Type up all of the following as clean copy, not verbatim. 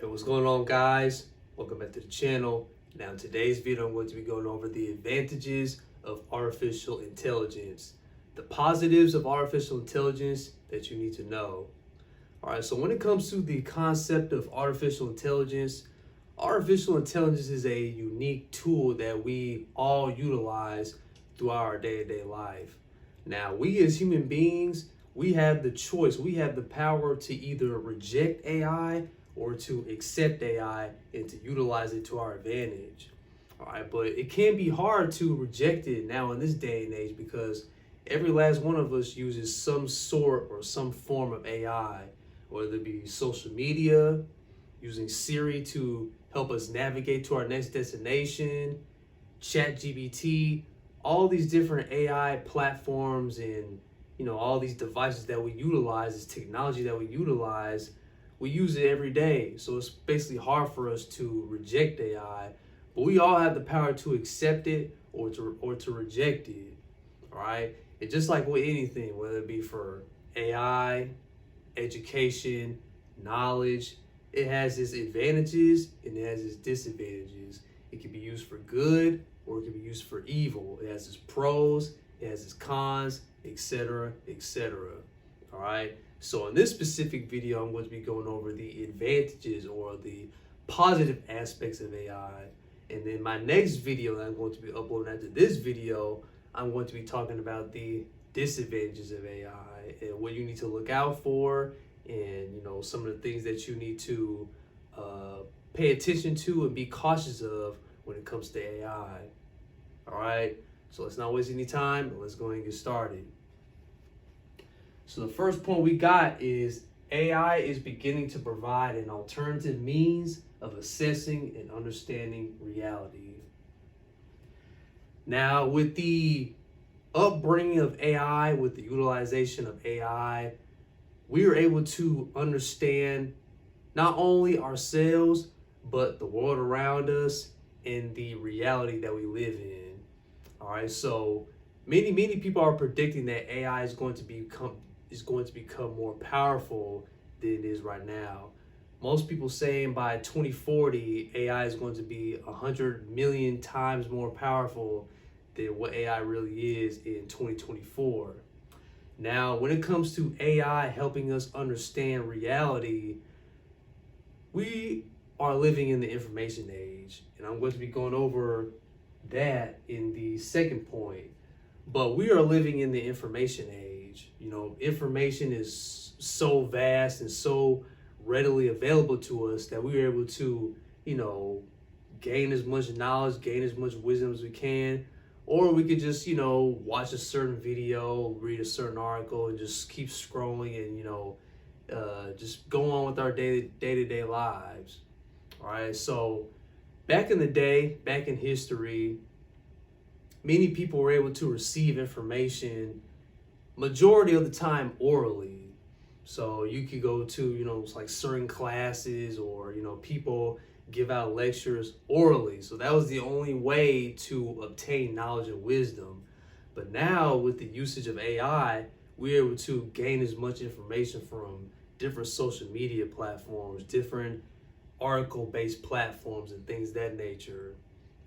Hey, what's going on, guys? Welcome back to the channel. Now in today's video, I'm going to be going over the advantages of artificial intelligence, the positives of artificial intelligence that you need to know. All right, so when it comes to the concept of artificial intelligence is a unique tool that we all utilize throughout our day-to-day life. Now, we as human beings, we have the choice, we have the power to either reject AI or to accept AI and to utilize it to our advantage. All right, but it can be hard to reject it now in this day and age because every last one of us uses some sort or some form of AI, whether it be social media, using Siri to help us navigate to our next destination, ChatGPT, all these different AI platforms and all these devices that we utilize, this technology that we utilize, we use it every day. So it's basically hard for us to reject AI, but we all have the power to accept it or to reject it. All right. And just like with anything, whether it be for AI, education, knowledge, it has its advantages and it has its disadvantages. It can be used for good or it can be used for evil. It has its pros, it has its cons, etc., etc. All right. So in this specific video, I'm going to be going over the advantages or the positive aspects of AI. And then my next video that I'm going to be uploading after this video, I'm going to be talking about the disadvantages of AI and what you need to look out for, and some of the things that you need to pay attention to and be cautious of when it comes to AI. All right, so let's not waste any time. Let's go ahead and get started. So the first point we got is AI is beginning to provide an alternative means of assessing and understanding reality. Now, with the upbringing of AI, with the utilization of AI, we are able to understand not only ourselves, but the world around us and the reality that we live in. All right, so many people are predicting that AI is going to become more powerful than it is right now. Most people saying by 2040, AI is going to be 100 million times more powerful than what AI really is in 2024. Now, when it comes to AI helping us understand reality, we are living in the information age, and I'm going to be going over that in the second point. But we are living in the information age. Information is so vast and so readily available to us that we are able to, gain as much knowledge, gain as much wisdom as we can. Or we could just, watch a certain video, read a certain article, and just keep scrolling and, just go on with our day-to-day lives. All right, so back in the day, back in history, many people were able to receive information majority of the time orally. So you could go to, like certain classes or, people give out lectures orally. So that was the only way to obtain knowledge and wisdom. But now with the usage of AI, we're able to gain as much information from different social media platforms, different article-based platforms and things of that nature.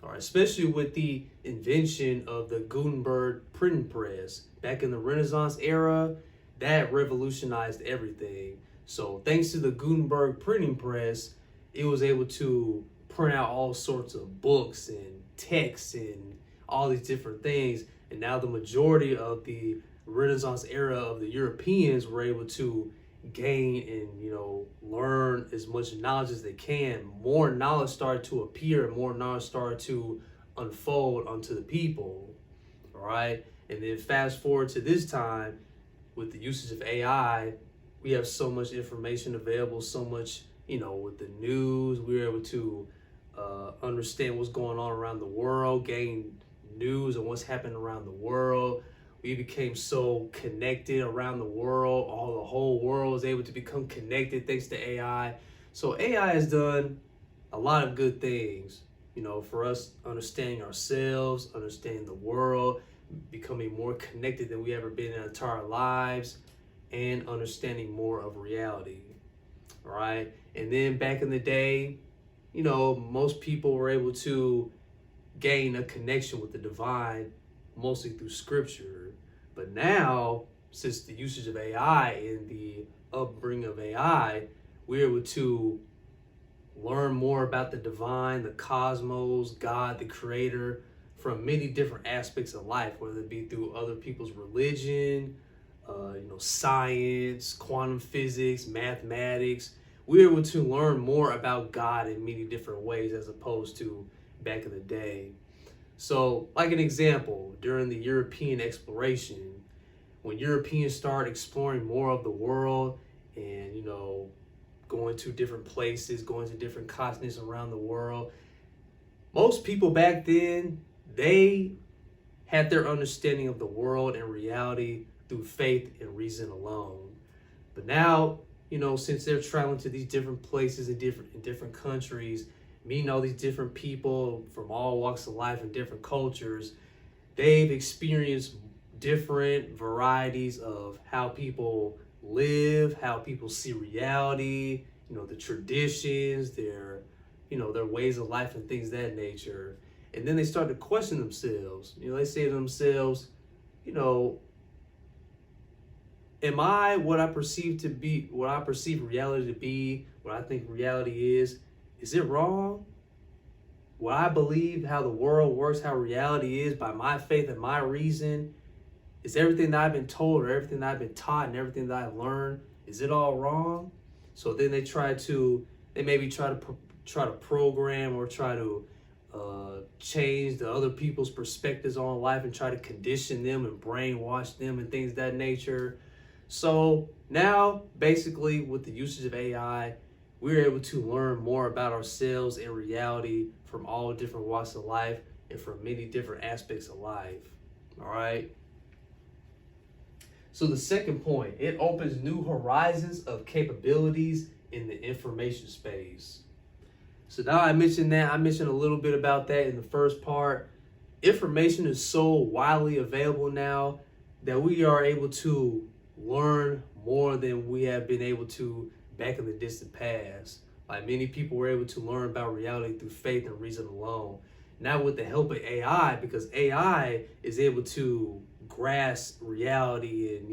All right, especially with the invention of the Gutenberg printing press back in the Renaissance era, that revolutionized everything. So thanks to the Gutenberg printing press, it was able to print out all sorts of books and texts and all these different things. And now the majority of the Renaissance era of the Europeans were able to gain and learn as much knowledge as they can. More knowledge started to appear and more knowledge started to unfold onto the people. All right, and then fast forward to this time with the usage of AI, we have so much information available, so much with the news. We're able to understand what's going on around the world, gain news on what's happening around the world. We became so connected around the world. The whole world is able to become connected thanks to AI. So AI has done a lot of good things, for us understanding ourselves, understanding the world, becoming more connected than we ever been in our entire lives, and understanding more of reality. All right. And then back in the day, most people were able to gain a connection with the divine mostly through scripture. But now, since the usage of AI and the upbringing of AI, we're able to learn more about the divine, the cosmos, God, the creator, from many different aspects of life, whether it be through other people's religion, science, quantum physics, mathematics. We're able to learn more about God in many different ways as opposed to back in the day. So, like an example, during the European exploration, when Europeans started exploring more of the world and, going to different places, going to different continents around the world, most people back then, they had their understanding of the world and reality through faith and reason alone. But now, since they're traveling to these different places in different countries, meeting all these different people from all walks of life and different cultures, they've experienced different varieties of how people live, how people see reality, the traditions, their ways of life and things of that nature. And then they start to question themselves. They say to themselves, am I what I perceive to be, what I perceive reality to be, what I think reality is it wrong? What I believe, how the world works, how reality is by my faith and my reason, is everything that I've been told or everything that I've been taught and everything that I've learned, is it all wrong? So then they maybe try to program or try to change the other people's perspectives on life and try to condition them and brainwash them and things of that nature. So now, basically, with the usage of AI, we're able to learn more about ourselves and reality from all different walks of life and from many different aspects of life. All right. So the second point, it opens new horizons of capabilities in the information space. So now I mentioned a little bit about that in the first part. Information is so widely available now that we are able to learn more than we have been able to back in the distant past. Like many people were able to learn about reality through faith and reason alone. Now with the help of AI, because AI is able to grasp reality and,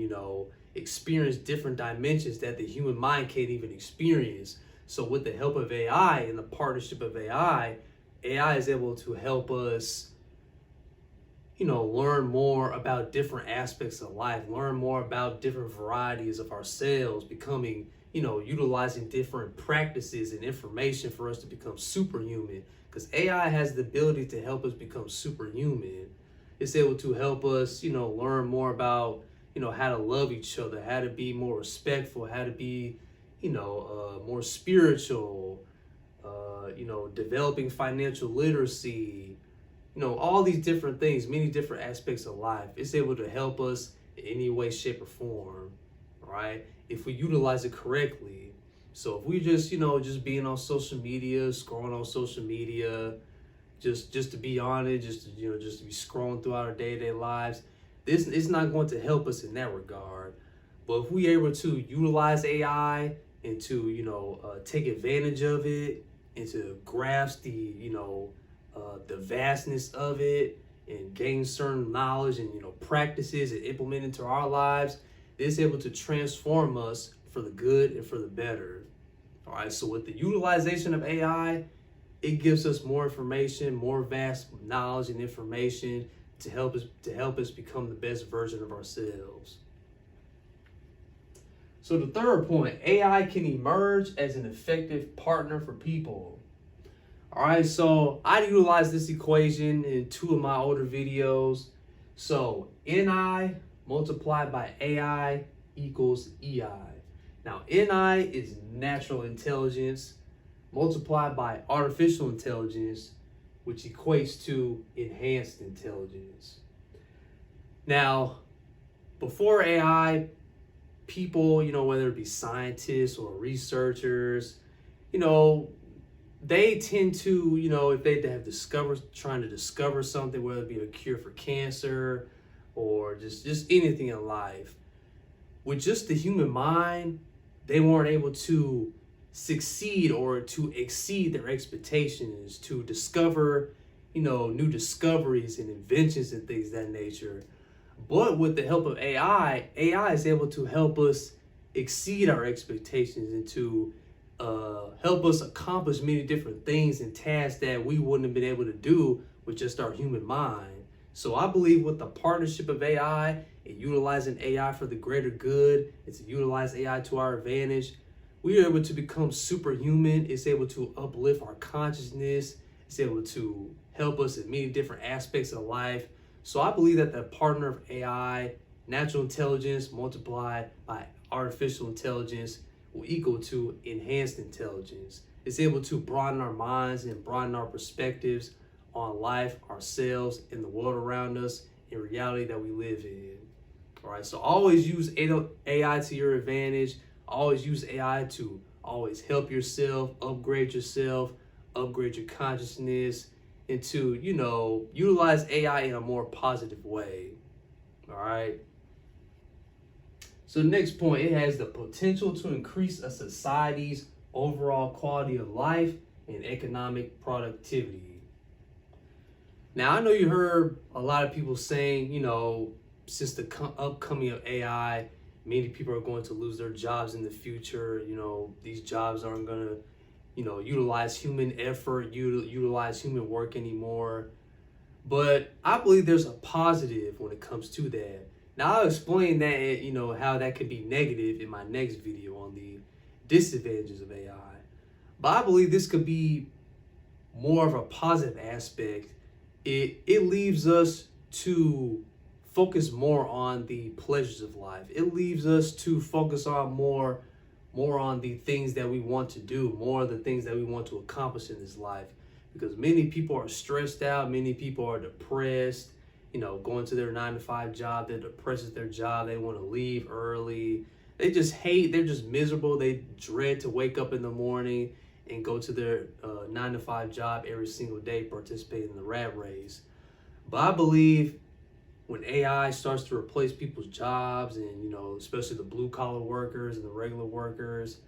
experience different dimensions that the human mind can't even experience. So with the help of AI and the partnership of AI is able to help us, learn more about different aspects of life, learn more about different varieties of ourselves, becoming, utilizing different practices and information for us to become superhuman. Because AI has the ability to help us become superhuman. It's able to help us, learn more about, how to love each other, how to be more respectful, how to be, more spiritual, developing financial literacy, all these different things, many different aspects of life. It's able to help us in any way, shape, or form, right? If we utilize it correctly. So if we just being on social media, scrolling on social media, just to be on it, just to be scrolling throughout our day-to-day lives, this is not going to help us in that regard. But if we're able to utilize AI and to take advantage of it and to grasp the vastness of it and gain certain knowledge and practices and implement into our lives, it's able to transform us for the good and for the better. All right, so with the utilization of AI, it gives us more information, more vast knowledge and information to help us become the best version of ourselves. So the third point, AI can emerge as an effective partner for people. All right, so I utilize this equation in 2 of my older videos. So NI multiplied by AI equals EI. Now, NI is natural intelligence multiplied by artificial intelligence, which equates to enhanced intelligence. Now, before AI, people, whether it be scientists or researchers, they tend to, if they have trying to discover something, whether it be a cure for cancer or just anything in life, with just the human mind, they weren't able to succeed or to exceed their expectations, to discover, new discoveries and inventions and things of that nature. But with the help of AI is able to help us exceed our expectations and to help us accomplish many different things and tasks that we wouldn't have been able to do with just our human mind. So I believe with the partnership of AI and utilizing AI for the greater good and to utilize AI to our advantage, we are able to become superhuman. It's able to uplift our consciousness. It's able to help us in many different aspects of life. So I believe that the partner of AI, natural intelligence multiplied by artificial intelligence, will equal to enhanced intelligence. It's able to broaden our minds and broaden our perspectives on life, ourselves, and the world around us, and reality that we live in. All right, so always use AI to your advantage. Always use AI to always help yourself, upgrade your consciousness, and to, utilize AI in a more positive way. All right. So next point, it has the potential to increase a society's overall quality of life and economic productivity. Now, I know you heard a lot of people saying, since the upcoming of AI, many people are going to lose their jobs in the future. These jobs aren't going to, utilize human effort, utilize human work anymore. But I believe there's a positive when it comes to that. Now, I'll explain that, how that could be negative in my next video on the disadvantages of AI. But I believe this could be more of a positive aspect. It leaves us to focus more on the pleasures of life. It leaves us to focus on more on the things that we want to do, more of the things that we want to accomplish in this life. Because many people are stressed out, many people are depressed, going to their 9-to-5 job, they're depressed at their job, they want to leave early. They're just miserable. They dread to wake up in the morning and go to their 9-to-5 job every single day, participating in the rat race. But I believe when AI starts to replace people's jobs and, especially the blue collar workers and the regular workers,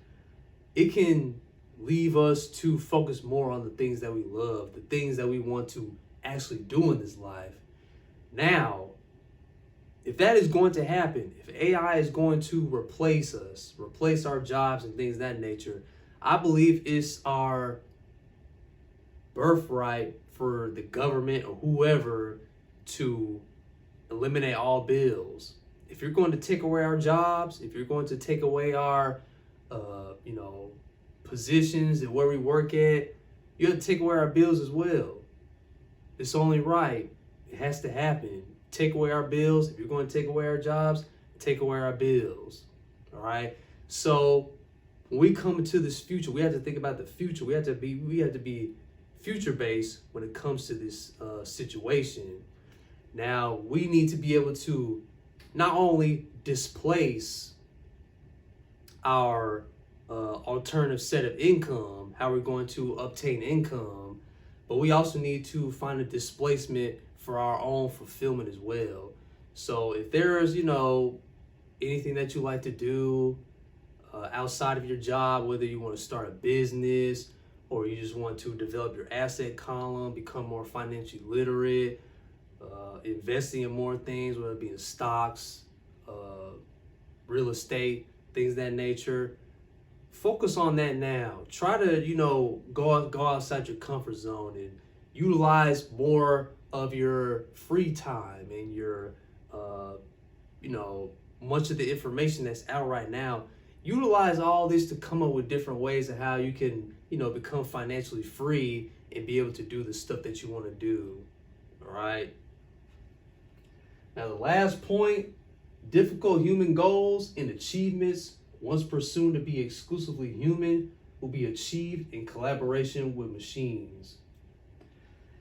it can leave us to focus more on the things that we love, the things that we want to actually do in this life. Now, if that is going to happen, if AI is going to replace us, replace our jobs and things of that nature, I believe it's our birthright for the government or whoever to eliminate all bills. If you're going to take away our jobs, if you're going to take away our, positions and where we work at, you have to take away our bills as well. It's only right. It has to happen. Take away our bills. If you're going to take away our jobs, take away our bills. All right. So when we come into this future, we have to think about the future. We have to be future based when it comes to this situation. Now, we need to be able to not only displace our alternative set of income, how we're going to obtain income, but we also need to find a displacement for our own fulfillment as well. So if there's, anything that you like to do outside of your job, whether you want to start a business or you just want to develop your asset column, become more financially literate, investing in more things, whether it be in stocks, real estate, things of that nature. Focus on that now. Try to, go outside your comfort zone and utilize more of your free time and your, much of the information that's out right now. Utilize all this to come up with different ways of how you can, become financially free and be able to do the stuff that you want to do. All right. Now, the last point, difficult human goals and achievements, once presumed to be exclusively human, will be achieved in collaboration with machines.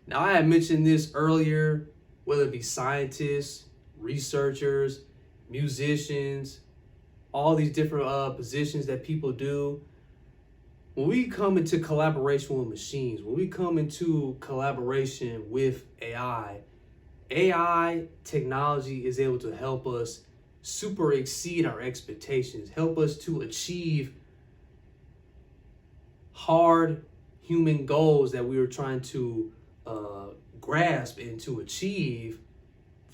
Now, I had mentioned this earlier, whether it be scientists, researchers, musicians, all these different positions that people do. When we come into collaboration with machines, when we come into collaboration with AI technology is able to help us super exceed our expectations, help us to achieve hard human goals that we were trying to grasp and to achieve,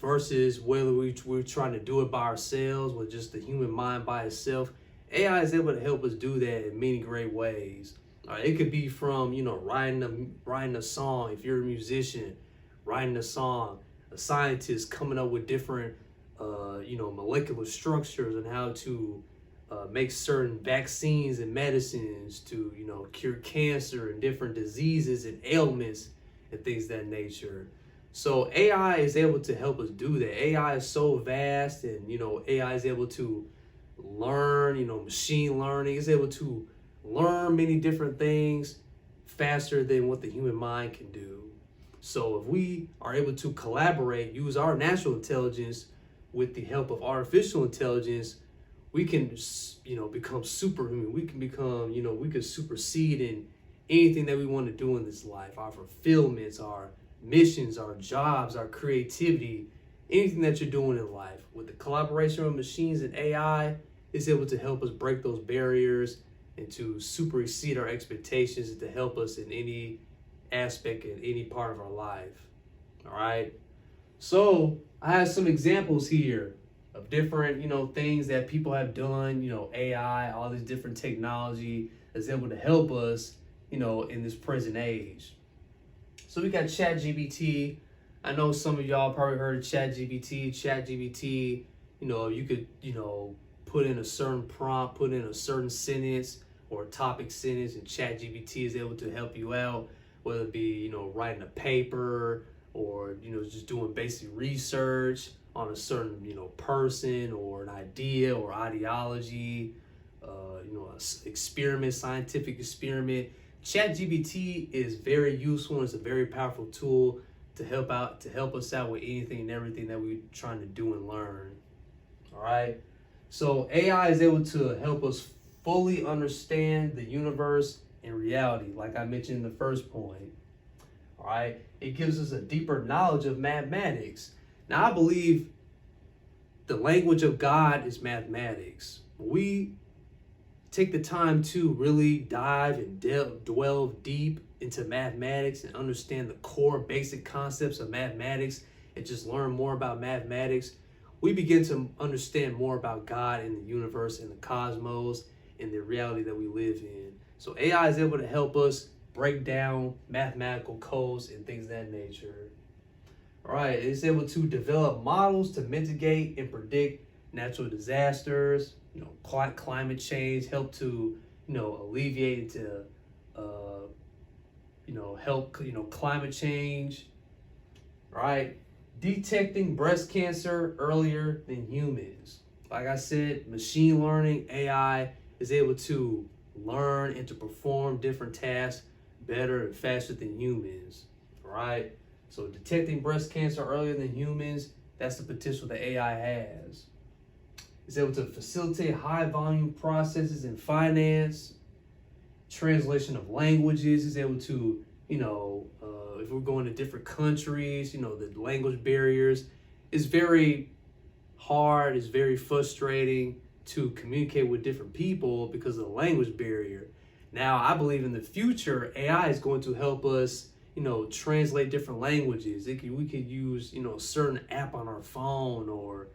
versus whether we're trying to do it by ourselves with just the human mind by itself. AI is able to help us do that in many great ways. It could be from, writing a song. If you're a musician, writing a song, a scientist coming up with different molecular structures and how to make certain vaccines and medicines to cure cancer and different diseases and ailments and things of that nature. So AI is able to help us do that. AI is so vast, and AI is able to learn. Machine learning is able to learn many different things faster than what the human mind can do. So if we are able to collaborate, use our natural intelligence with the help of artificial intelligence, we can become superhuman. We can become, we can supersede in anything that we want to do in this life. Our fulfillments, our missions, our jobs, our creativity, anything that you're doing in life. With the collaboration of machines and AI, it's able to help us break those barriers and to supersede our expectations and to help us in any aspect in any part of our life. All right. So I have some examples here of different, things that people have done, AI, all this different technology that's able to help us, in this present age. So we got ChatGPT. I know some of y'all probably heard of ChatGPT. ChatGPT, you could, put in a certain prompt, put in a certain sentence or a topic sentence, and ChatGPT is able to help you out, whether it be, writing a paper or, just doing basic research on a certain, person or an idea or ideology, experiment, scientific experiment. ChatGPT is very useful and it's a very powerful tool to help us out with anything and everything that we're trying to do and learn. All right. So AI is able to help us fully understand the universe and reality, like I mentioned in the first point. All right. It gives us a deeper knowledge of mathematics. Now, I believe the language of God is mathematics. We take the time to really dive and delve deep into mathematics and understand the core basic concepts of mathematics and just learn more about mathematics. We begin to understand more about God and the universe and the cosmos and the reality that we live in. So AI is able to help us break down mathematical codes and things of that nature. All right, it's able to develop models to mitigate and predict natural disasters, climate change, help to, alleviate to, help, climate change, right? Detecting breast cancer earlier than humans. Like I said, machine learning, AI is able to learn and to perform different tasks better and faster than humans, right? So detecting breast cancer earlier than humans, that's the potential that AI has. It's able to facilitate high volume processes in finance, translation of languages. It's able to, if we're going to different countries, the language barriers is very hard, it's very frustrating to communicate with different people because of the language barrier. Now, I believe in the future, AI is going to help us, translate different languages. We could use, a certain app on our phone or,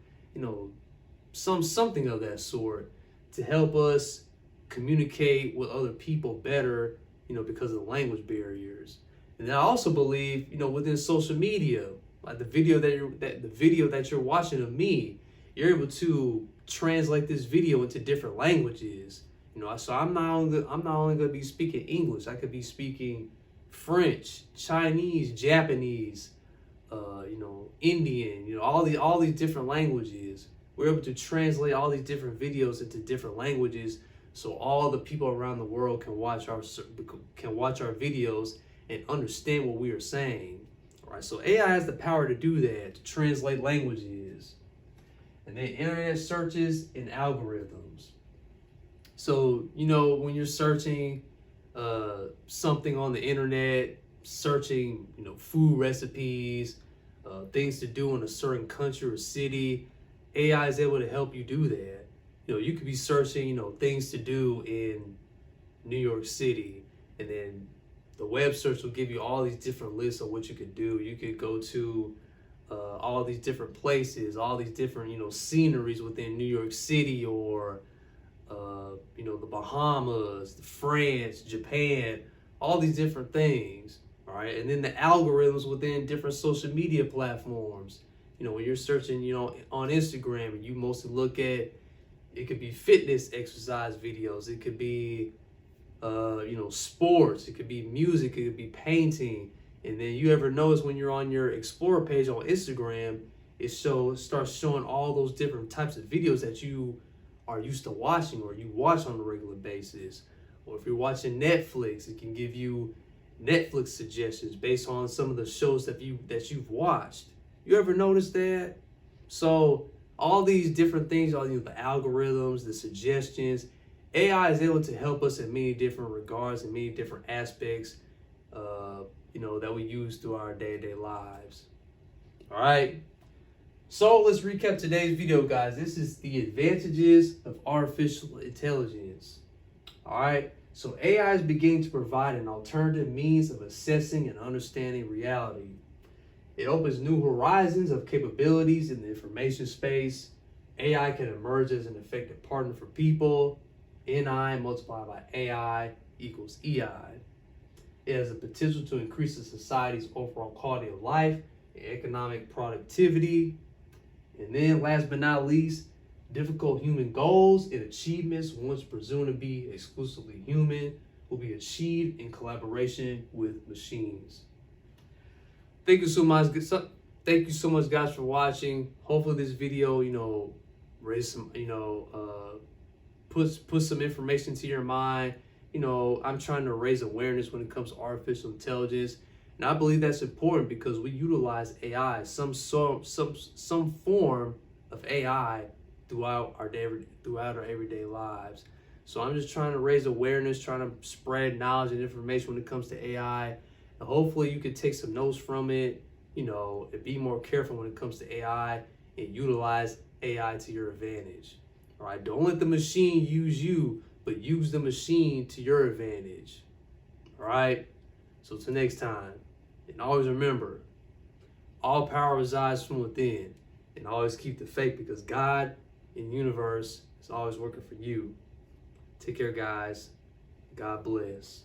something of that sort to help us communicate with other people better, because of the language barriers. And then I also believe, within social media, like the video that you're watching of me, you're able to translate this video into different languages. So I'm not only going to be speaking English. I could be speaking French, Chinese, Japanese, Indian. All these different languages. We're able to translate all these different videos into different languages, so all the people around the world can watch our videos and understand what we are saying. All right. So AI has the power to do that, to translate languages, and then internet searches and algorithms. So, when you're searching something on the internet, searching, food recipes, things to do in a certain country or city, AI is able to help you do that. You could be searching, things to do in New York City, And then the web search will give you all these different lists of what you could do. You could go to all these different places, all these different, sceneries within New York City, or the Bahamas, France, Japan, all these different things. All right. And then the algorithms within different social media platforms. When you're searching, on Instagram, and you mostly look at, it could be fitness exercise videos. It could be, sports. It could be music. It could be painting. And then you ever notice when you're on your Explore page on Instagram, it starts showing all those different types of videos that you are used to watching, or you watch on a regular basis. Or if you're watching Netflix, it can give you Netflix suggestions based on some of the shows that you've watched. You ever notice that? So all these different things, all the algorithms, the suggestions, AI is able to help us in many different regards and many different aspects, that we use through our day-to-day lives. All right. So let's recap today's video, guys. This is the advantages of artificial intelligence. All right. So AI is beginning to provide an alternative means of assessing and understanding reality. It opens new horizons of capabilities in the information space. AI can emerge as an effective partner for people. NI multiplied by AI equals EI. It has the potential to increase the society's overall quality of life and economic productivity. And then last but not least, difficult human goals and achievements, once presumed to be exclusively human, will be achieved in collaboration with machines. Thank you so much. Thank you so much, guys, for watching. Hopefully this video, raise some, put some information to your mind. I'm trying to raise awareness when it comes to artificial intelligence. And I believe that's important because we utilize AI, some form of AI throughout our everyday lives. So I'm just trying to raise awareness, trying to spread knowledge and information when it comes to AI. And hopefully you can take some notes from it, and be more careful when it comes to AI and utilize AI to your advantage. All right, don't let the machine use you, but use the machine to your advantage. All right, so till next time, and always remember, all power resides from within, and always keep the faith, because God and the universe is always working for you. Take care, guys. God bless.